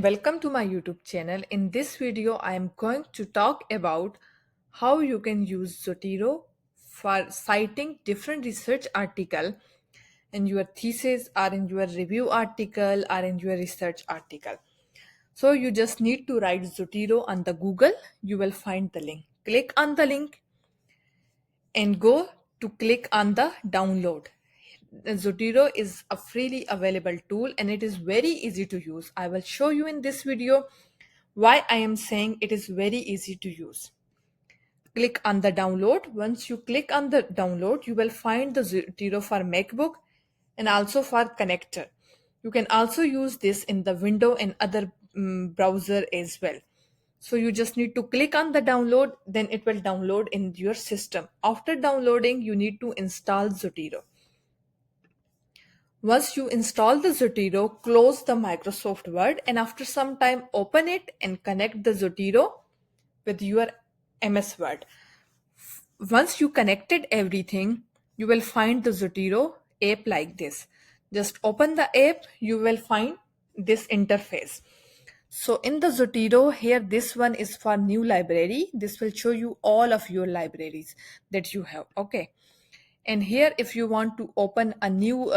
Welcome to my YouTube channel. In this video, I am going to talk about how you can use Zotero for citing different research article in your thesis or in your review article or in your research article. So you just need to write Zotero on the Google. You will find the link. Click on the link and go to click on the download. Zotero is a freely available tool and it is very easy to use. I will show you in this video why I am saying it is very easy to use. Click on the download. Once you click on the download, you will find the Zotero for MacBook and also for connector. You can also use this in the window and other browser as well. So you just need to click on the download, then it will download in your system. After downloading, you need to install Zotero. Once you install the Zotero, close the Microsoft Word and after some time open it and connect the Zotero with your MS Word. Once you connected everything, you will find the Zotero app like this. Just open the app, you will find this interface. So in the Zotero here, this one is for new library. This will show you all of your libraries that you have. Okay. And here, if you want to open a new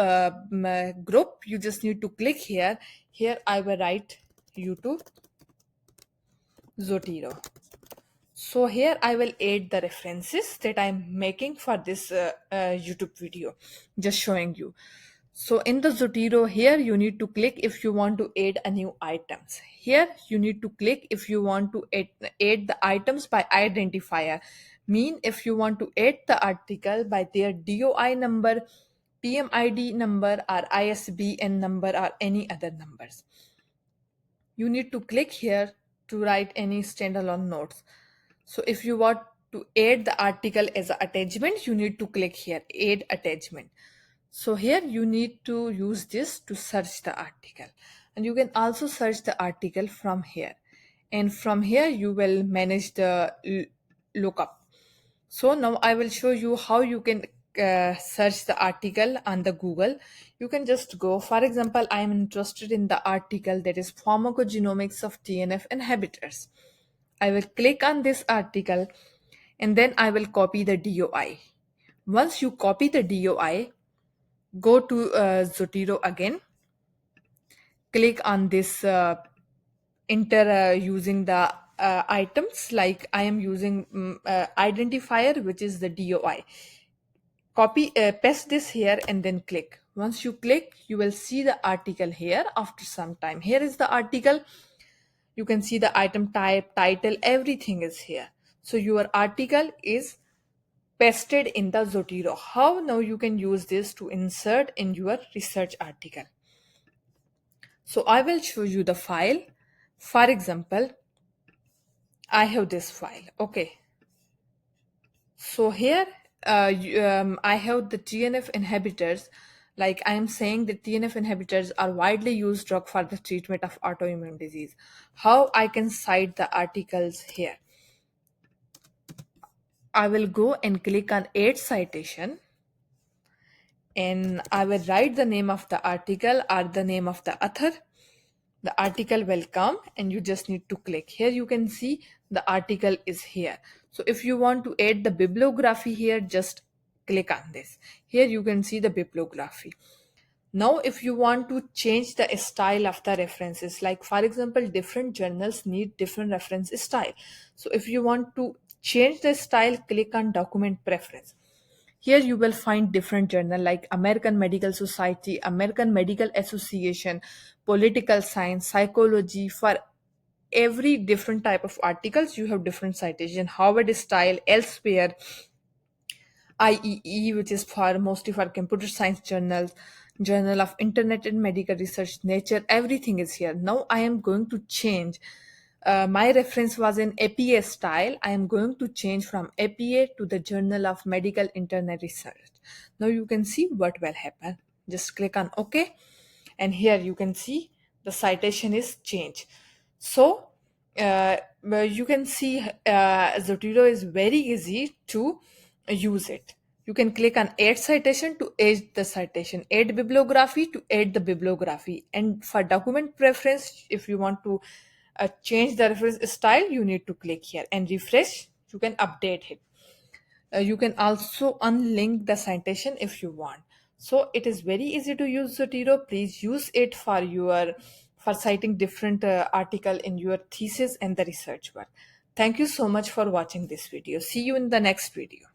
group, you just need to click here. Here I will write YouTube Zotero. So here I will add the references that I'm making for this YouTube video, just showing you. So in the Zotero here, you need to click if you want to add a new items. Here you need to click if you want to add the items by identifier. Mean if you want to add the article by their DOI number, PMID number or ISBN number or any other numbers. You need to click here to write any standalone notes. So if you want to add the article as an attachment, you need to click here, add attachment. So here you need to use this to search the article. And you can also search the article from here. And from here you will manage the lookup. So now I will show you how you can search the article on the Google. You can just go, for example, I am interested in the article that is pharmacogenomics of TNF inhibitors. I will click on this article and then I will copy the DOI. Once you copy the DOI, go to Zotero again, click on this enter using the items, like I am using identifier, which is the DOI. Copy, paste this here and then click. Once you click, you will see the article here after some time. Here is the article. You can see the item type, title, everything is here. So your article is pasted in the Zotero. How now you can use this to insert in your research article. So I will show you the file. For example, I have this file. Okay. So here I have the TNF inhibitors. Like I am saying that TNF inhibitors are widely used drug for the treatment of autoimmune disease. How I can cite the articles here? I will go and click on add citation and I will write the name of the article or the name of the author. The article will come and you just need to click. Here you can see the article is here. So if you want to add the bibliography here, just click on this. Here you can see the bibliography. Now if you want to change the style of the references, like for example, different journals need different reference style. So if you want to change the style, click on document preference. Here you will find different journal like American Medical Society, American Medical Association, political science, psychology. For every different type of articles, you have different citation. Harvard style, elsewhere, IEE, which is for mostly for computer science journals, Journal of Internet and Medical Research, Nature, everything is here. Now I am going to change. My reference was in APA style. I am going to change from APA to the Journal of Medical Internet Research. Now you can see what will happen. Just click on OK. And here you can see the citation is changed. So you can see Zotero is very easy to use it. You can click on add citation to add the citation, add bibliography to add the bibliography. And for document preference, if you want to change the reference style, you need to click here and refresh. You can update it. You can also unlink the citation if you want. So it is very easy to use Zotero. Please use it for citing different article in your thesis and the research work. Thank you so much for watching this video. See you in the next video.